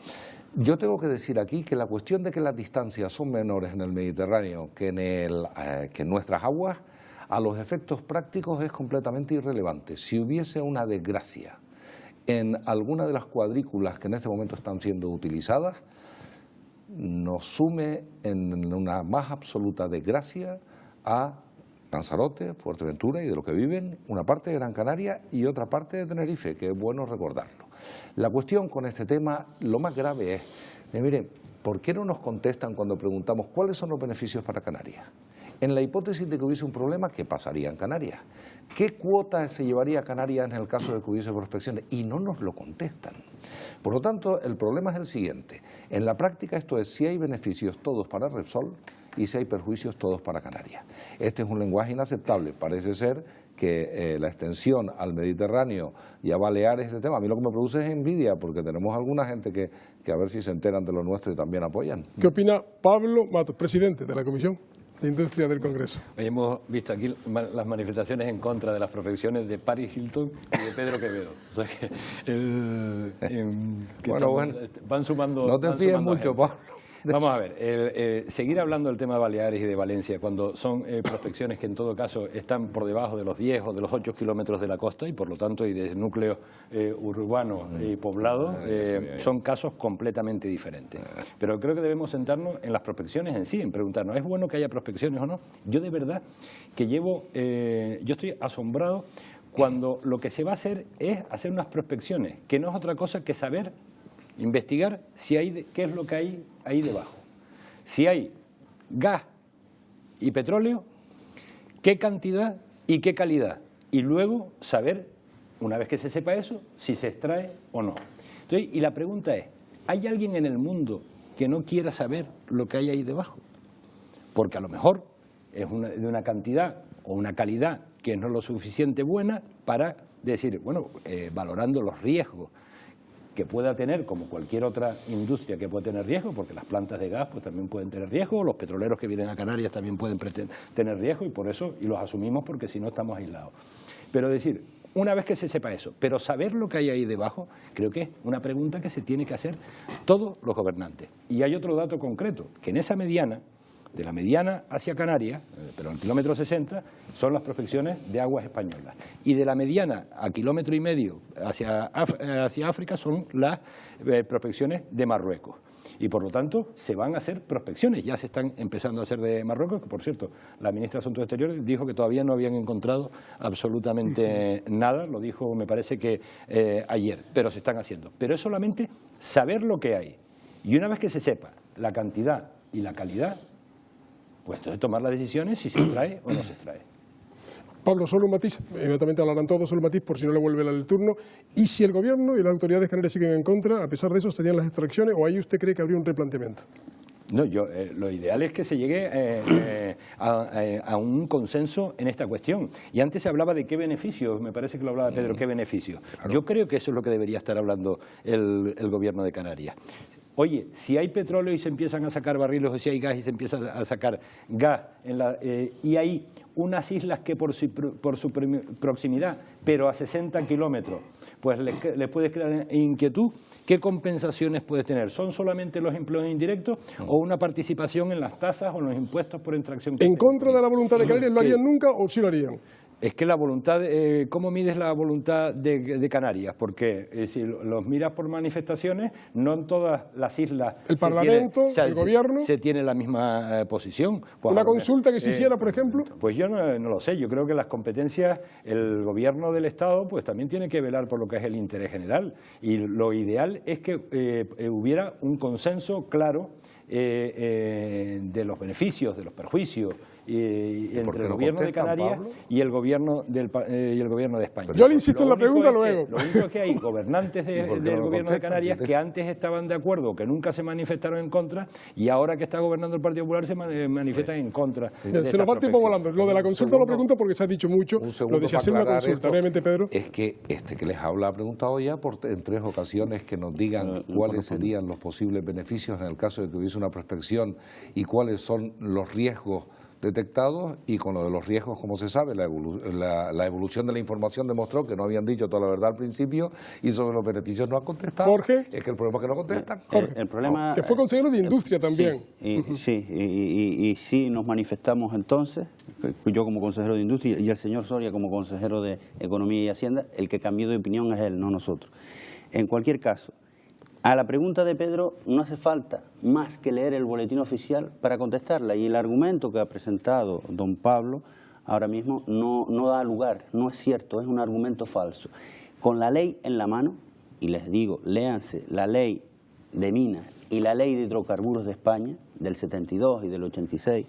Yo tengo que decir aquí que la cuestión de que las distancias son menores en el Mediterráneo que en nuestras aguas, a los efectos prácticos es completamente irrelevante. Si hubiese una desgracia en alguna de las cuadrículas que en este momento están siendo utilizadas, nos sume en una más absoluta desgracia a Lanzarote, Fuerteventura y de lo que viven una parte de Gran Canaria y otra parte de Tenerife, que es bueno recordarlo. La cuestión con este tema, lo más grave es, miren, ¿por qué no nos contestan cuando preguntamos cuáles son los beneficios para Canarias? En la hipótesis de que hubiese un problema, ¿qué pasaría en Canarias? ¿Qué cuota se llevaría a Canarias en el caso de que hubiese prospecciones? Y no nos lo contestan. Por lo tanto, el problema es el siguiente. En la práctica esto es, si hay beneficios todos para Repsol y si hay perjuicios, todos para Canarias. Este es un lenguaje inaceptable. Parece ser que la extensión al Mediterráneo y a Baleares, este tema, a mí lo que me produce es envidia, porque tenemos alguna gente que a ver si se enteran de lo nuestro y también apoyan. ¿Qué opina Pablo Matos, presidente de la Comisión de Industria del Congreso? Hoy hemos visto aquí las manifestaciones en contra de las prospecciones de Paris Hilton y de Pedro Quevedo. O sea que bueno, van sumando. No te fíes mucho, Pablo. Vamos a ver, seguir hablando del tema de Baleares y de Valencia, cuando son prospecciones que en todo caso están por debajo de los 10 o de los 8 kilómetros de la costa y por lo tanto y de núcleos urbanos y poblados, son casos completamente diferentes. Pero creo que debemos sentarnos en las prospecciones en sí, en preguntarnos, ¿es bueno que haya prospecciones o no? Yo de verdad que yo estoy asombrado cuando lo que se va a hacer es hacer unas prospecciones, que no es otra cosa que saber, investigar si hay qué es lo que hay ahí debajo. Si hay gas y petróleo, qué cantidad y qué calidad. Y luego saber, una vez que se sepa eso, si se extrae o no. Entonces, y la pregunta es, ¿hay alguien en el mundo que no quiera saber lo que hay ahí debajo? Porque a lo mejor es de una cantidad o una calidad que no es lo suficiente buena para decir, bueno, valorando los riesgos que pueda tener, como cualquier otra industria que pueda tener riesgo, porque las plantas de gas pues también pueden tener riesgo, los petroleros que vienen a Canarias también pueden tener riesgo, y por eso, y los asumimos porque si no estamos aislados. Pero decir, una vez que se sepa eso, pero saber lo que hay ahí debajo, creo que es una pregunta que se tiene que hacer todos los gobernantes. Y hay otro dato concreto, que en esa mediana, de la mediana hacia Canarias, pero al kilómetro 60, son las prospecciones de aguas españolas. Y de la mediana a kilómetro y medio hacia África son las prospecciones de Marruecos. Y por lo tanto se van a hacer prospecciones, ya se están empezando a hacer de Marruecos, que por cierto, la ministra de Asuntos Exteriores dijo que todavía no habían encontrado absolutamente nada, lo dijo me parece que ayer, pero se están haciendo. Pero es solamente saber lo que hay. Y una vez que se sepa la cantidad y la calidad, pues entonces tomar las decisiones si se extrae o no se extrae. Pablo, solo un matiz, inmediatamente hablarán todos, solo un matiz por si no le vuelve el turno. ¿Y si el Gobierno y las autoridades canarias siguen en contra, a pesar de eso, estarían las extracciones o ahí usted cree que habría un replanteamiento? No, lo ideal es que se llegue a un consenso en esta cuestión. Y antes se hablaba de qué beneficios, me parece que lo hablaba Pedro, qué beneficios. Claro. Yo creo que eso es lo que debería estar hablando el Gobierno de Canarias. Oye, si hay petróleo y se empiezan a sacar barriles, o si hay gas y se empieza a sacar gas, y hay unas islas que por su proximidad, pero a 60 kilómetros, pues les puede crear inquietud, ¿qué compensaciones puede tener? ¿Son solamente los empleos indirectos o una participación en las tasas o en los impuestos por extracción? ¿En contra de la voluntad de Canarias lo harían nunca o sí lo harían? Es que la voluntad, ¿cómo mides la voluntad de Canarias? Porque si los miras por manifestaciones, no en todas las islas... ¿El Parlamento, el Gobierno? Se tiene la misma posición. Pues ¿una consulta que se hiciera, por ejemplo? Pues yo no lo sé. Yo creo que las competencias, el Gobierno del Estado, pues también tiene que velar por lo que es el interés general. Y lo ideal es que hubiera un consenso claro de los beneficios, de los perjuicios, entre el Gobierno de Canarias y el Gobierno de España. Yo le insisto en la pregunta luego. Lo único es que hay gobernantes del Gobierno de Canarias que antes estaban de acuerdo, que nunca se manifestaron en contra, y ahora que está gobernando el Partido Popular se manifiestan en contra. Se nos va el tiempo volando. Lo de la consulta lo pregunto porque se ha dicho mucho. Lo de si hacer una consulta, obviamente, Pedro. Es que este que les habla ha preguntado ya en 3 ocasiones que nos digan cuáles serían los posibles beneficios en el caso de que hubiese una prospección y cuáles son los riesgos detectados, y con lo de los riesgos, como se sabe, la evolución de la información demostró que no habían dicho toda la verdad al principio, y sobre los beneficios no han contestado. Jorge. Es que el problema es que no contestan. Jorge, el problema, que fue consejero de Industria también. Sí, sí nos manifestamos entonces, yo como consejero de Industria y el señor Soria como consejero de Economía y Hacienda. El que cambió de opinión es él, no nosotros. En cualquier caso, a la pregunta de Pedro no hace falta más que leer el boletín oficial para contestarla, y el argumento que ha presentado don Pablo ahora mismo no da lugar, no es cierto, es un argumento falso. Con la ley en la mano, y les digo, léanse la ley de minas y la ley de hidrocarburos de España, del 72 y del 86,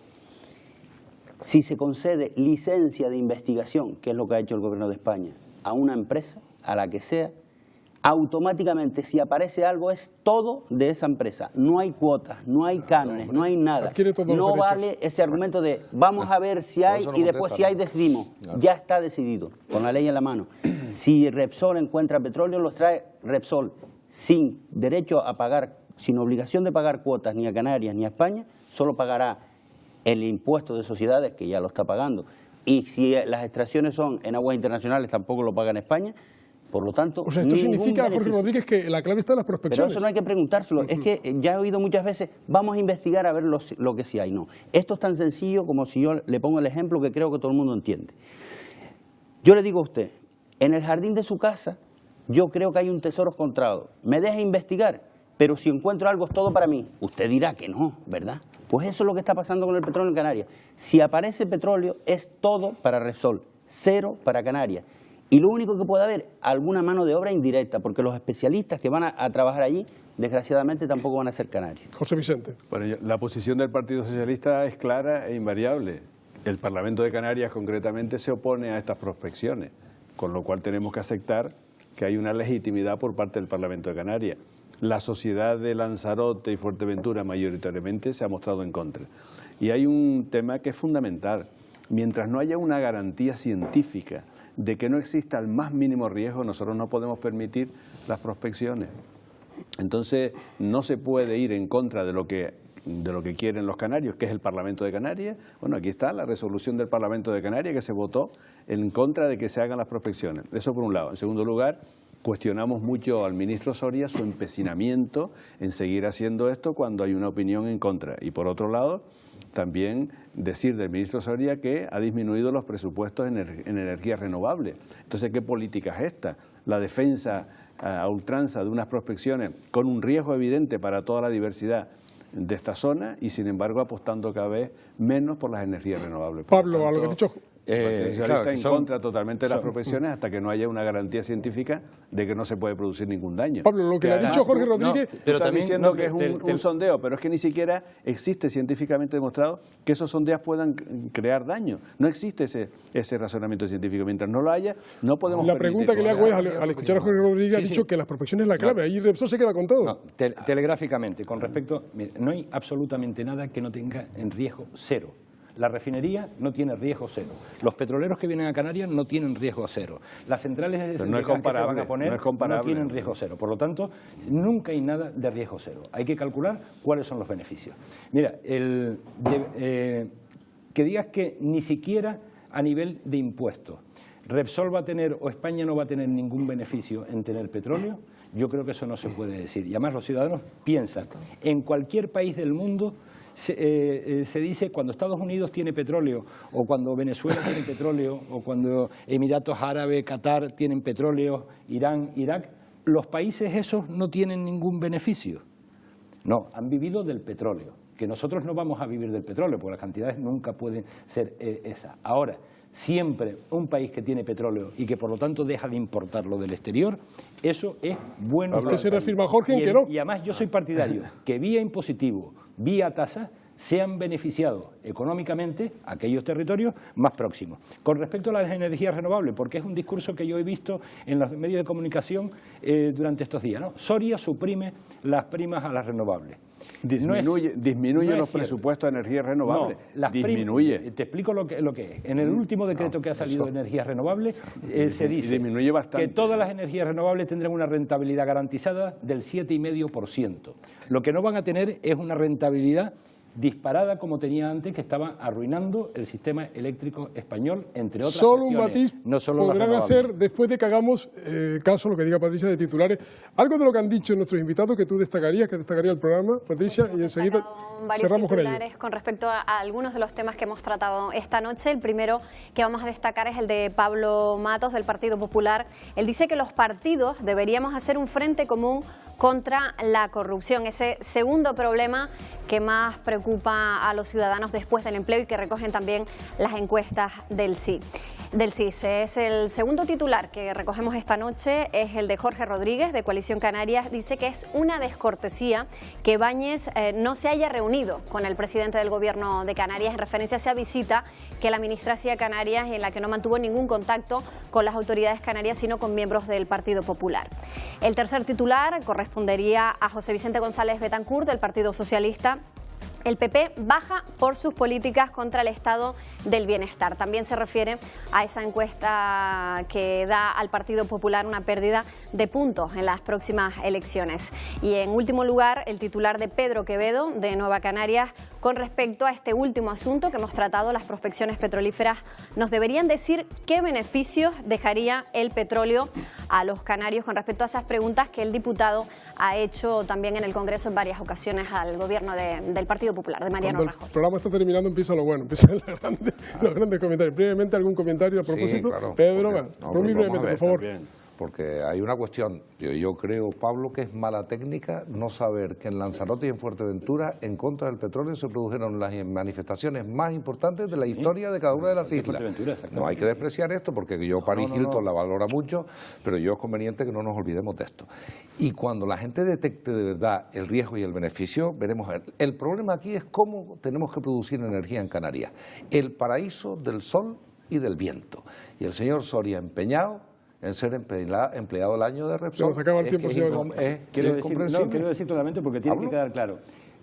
si se concede licencia de investigación, que es lo que ha hecho el Gobierno de España, a una empresa, a la que sea, automáticamente si aparece algo es todo de esa empresa. No hay cuotas, no hay cánones, no hay nada. No vale ese argumento de vamos a ver si hay y después si hay decidimos. Ya está decidido, con la ley en la mano. Si Repsol encuentra petróleo, los trae Repsol sin derecho a pagar, sin obligación de pagar cuotas ni a Canarias ni a España, solo pagará el impuesto de sociedades, que ya lo está pagando. Y si las extracciones son en aguas internacionales, tampoco lo paga en España. Por lo tanto, o sea, esto significa, Jorge Rodríguez, que la clave está en las prospecciones. Pero eso no hay que preguntárselo. Es que ya he oído muchas veces, vamos a investigar a ver lo que sí hay. No. Esto es tan sencillo como si yo le pongo el ejemplo que creo que todo el mundo entiende. Yo le digo a usted, en el jardín de su casa, yo creo que hay un tesoro encontrado. ¿Me deja investigar? Pero si encuentro algo es todo para mí. Usted dirá que no, ¿verdad? Pues eso es lo que está pasando con el petróleo en Canarias. Si aparece petróleo es todo para Repsol, cero para Canarias. Y lo único que puede haber, alguna mano de obra indirecta, porque los especialistas que van a trabajar allí, desgraciadamente tampoco van a ser canarios. José Vicente. Bueno, la posición del Partido Socialista es clara e invariable. El Parlamento de Canarias concretamente se opone a estas prospecciones, con lo cual tenemos que aceptar que hay una legitimidad por parte del Parlamento de Canarias. La sociedad de Lanzarote y Fuerteventura mayoritariamente se ha mostrado en contra. Y hay un tema que es fundamental. Mientras no haya una garantía científica de que no exista el más mínimo riesgo, nosotros no podemos permitir las prospecciones. Entonces, no se puede ir en contra de lo que quieren los canarios, que es el Parlamento de Canarias. Bueno, aquí está la resolución del Parlamento de Canarias que se votó en contra de que se hagan las prospecciones. Eso por un lado. En segundo lugar, cuestionamos mucho al ministro Soria su empecinamiento en seguir haciendo esto cuando hay una opinión en contra. Y por otro lado, también decir del ministro Soria que ha disminuido los presupuestos en energías renovables. Entonces, ¿qué política es esta? La defensa a ultranza de unas prospecciones con un riesgo evidente para toda la diversidad de esta zona y, sin embargo, apostando cada vez menos por las energías renovables. Pablo, a lo que ha dicho... Está en contra totalmente de las prospecciones hasta que no haya una garantía científica de que no se puede producir ningún daño. Pablo, lo que le ha dicho Jorge Rodríguez... pero también diciendo que es un sondeo, pero es que ni siquiera existe científicamente demostrado que esos sondeos puedan crear daño. No existe ese razonamiento científico. Mientras no lo haya, no podemos... La pregunta que le hago es, al escuchar a Jorge Rodríguez, ha dicho que las prospecciones es la clave. Ahí Repsol se queda con todo. No, telegráficamente, con respecto... Mire, no hay absolutamente nada que no tenga en riesgo cero. La refinería no tiene riesgo cero. Los petroleros que vienen a Canarias no tienen riesgo cero. Las centrales de que se van a poner no tienen riesgo cero. Por lo tanto, nunca hay nada de riesgo cero. Hay que calcular cuáles son los beneficios. Mira, que digas que ni siquiera a nivel de impuestos Repsol va a tener o España no va a tener ningún beneficio en tener petróleo, yo creo que eso no se puede decir. Y además los ciudadanos piensan, en cualquier país del mundo se dice cuando Estados Unidos tiene petróleo o cuando Venezuela tiene petróleo o cuando Emiratos Árabes, Qatar tienen petróleo, Irán, Irak, los países esos no tienen ningún beneficio. No, han vivido del petróleo, que nosotros no vamos a vivir del petróleo porque las cantidades nunca pueden ser esas. Ahora, siempre un país que tiene petróleo y que por lo tanto deja de importarlo del exterior, eso es bueno. Usted se reafirma, Jorge, en que no. Y además yo soy partidario que vía impositivo, vía tasas, sean beneficiados económicamente aquellos territorios más próximos. Con respecto a las energías renovables, porque es un discurso que yo he visto en los medios de comunicación durante estos días, ¿no? Soria suprime las primas a las renovables. Disminuye los presupuestos de energías renovables. No, disminuye. Te explico lo que es. En el último decreto que ha salido de energías renovables se dice que todas las energías renovables tendrán una rentabilidad garantizada del 7,5%. Lo que no van a tener es una rentabilidad disparada como tenía antes, que estaba arruinando el sistema eléctrico español, entre otras solo un matiz no solo podrán hacer después de que hagamos caso a lo que diga Patricia de titulares. Algo de lo que han dicho nuestros invitados que tú destacarías, que destacaría el programa, Patricia, y enseguida cerramos con ello. Con respecto a algunos de los temas que hemos tratado esta noche. El primero que vamos a destacar es el de Pablo Matos, del Partido Popular. Él dice que los partidos deberíamos hacer un frente común contra la corrupción, ese segundo problema que más preocupa preocupa a los ciudadanos después del empleo y que recogen también las encuestas del CIS. Es el segundo titular que recogemos esta noche, es el de Jorge Rodríguez, de Coalición Canarias. Dice que es una descortesía que Báñez no se haya reunido con el presidente del Gobierno de Canarias en referencia a esa visita que la ministra hacía a Canarias, en la que no mantuvo ningún contacto con las autoridades canarias, sino con miembros del Partido Popular. El tercer titular correspondería a José Vicente González Betancur, del Partido Socialista. El PP baja por sus políticas contra el estado del bienestar. También se refiere a esa encuesta que da al Partido Popular una pérdida de puntos en las próximas elecciones. Y en último lugar, el titular de Pedro Quevedo, de Nueva Canarias, con respecto a este último asunto que hemos tratado, las prospecciones petrolíferas, nos deberían decir qué beneficios dejaría el petróleo a los canarios con respecto a esas preguntas que el diputado ha hecho también en el Congreso en varias ocasiones al gobierno del Partido Popular, de Mariano Rajoy. Cuando el programa está terminando empieza lo bueno, empiezan los grandes comentarios. Brevemente, ¿algún comentario a propósito? Sí, claro, Pedro, muy brevemente, por favor. Porque hay una cuestión, yo creo, Pablo, que es mala técnica no saber que en Lanzarote y en Fuerteventura, en contra del petróleo, se produjeron las manifestaciones más importantes de la historia de cada una de las islas. No hay que despreciar esto, porque yo Paris Hilton la valora mucho, pero yo es conveniente que no nos olvidemos de esto. Y cuando la gente detecte de verdad el riesgo y el beneficio, veremos. El problema aquí es cómo tenemos que producir energía en Canarias. El paraíso del sol y del viento. Y el señor Soria empeñado en ser empleado del año de Repsol. Se nos acaba el tiempo, señor. Quiero decir totalmente, porque tiene que quedar claro.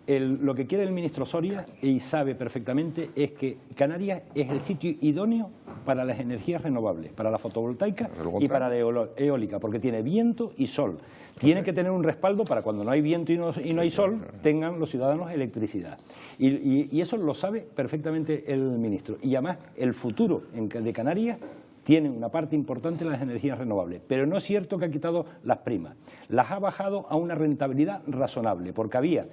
Lo que quiere el ministro Soria, y sabe perfectamente, es que Canarias es el sitio idóneo para las energías renovables, para la fotovoltaica y para la eólica, porque tiene viento y sol. Tiene que tener un respaldo para cuando no hay viento y no hay sol, tengan los ciudadanos electricidad. Y eso lo sabe perfectamente el ministro. Y además, el futuro de Canarias tienen una parte importante en las energías renovables, pero no es cierto que ha quitado las primas. Las ha bajado a una rentabilidad razonable, porque había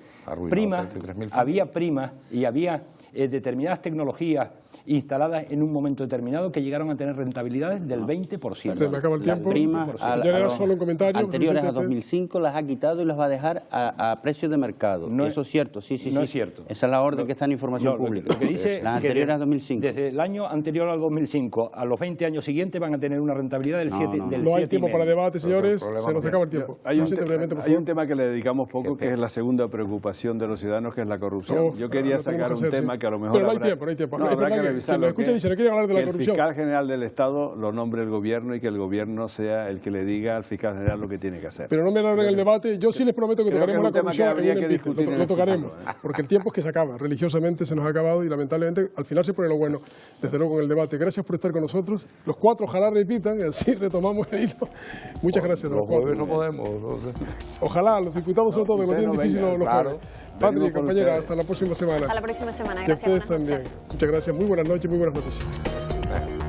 primas y había determinadas tecnologías instaladas en un momento determinado que llegaron a tener rentabilidades del 20%. Se me acaba el tiempo. Las primas solo un comentario, anteriores a 2005 las ha quitado y las va a dejar a precios de mercado. Eso es cierto, sí. No es cierto. Esa es la orden que está en información pública. Lo que dice las anteriores a 2005. Desde el año anterior al 2005 a los 20 años siguientes van a tener una rentabilidad del 7,5%. No hay tiempo para debate, señores. Se nos acaba el tiempo. Hay un tema que le dedicamos poco, que es la segunda preocupación de los ciudadanos, que es la corrupción. Yo quería sacar un tema que a lo mejor pero no hay tiempo, no hay tiempo. No, habrá que revisarlo. Quien escucha dice, no quiere hablar de la corrupción. Que el fiscal general del Estado lo nombre el gobierno y que el gobierno sea el que le diga al fiscal general lo que tiene que hacer. Pero no me abren el debate. Yo sí les prometo que tocaremos la corrupción en un envite. Lo tocaremos, porque el tiempo es que se acaba. Religiosamente se nos ha acabado y lamentablemente al final se pone lo bueno, desde luego, con el debate. Gracias por estar con nosotros. Los cuatro ojalá repitan y así retomamos el hilo. Muchas gracias. Los jueves no podemos. Ojalá, los diputados sobre todo, que lo tienen difícil los jueves. Patri, compañera, hasta la próxima semana. Hasta la próxima semana. Gracias. Y a ustedes también. Muchas gracias. Muy buenas noches, muy buenas noticias.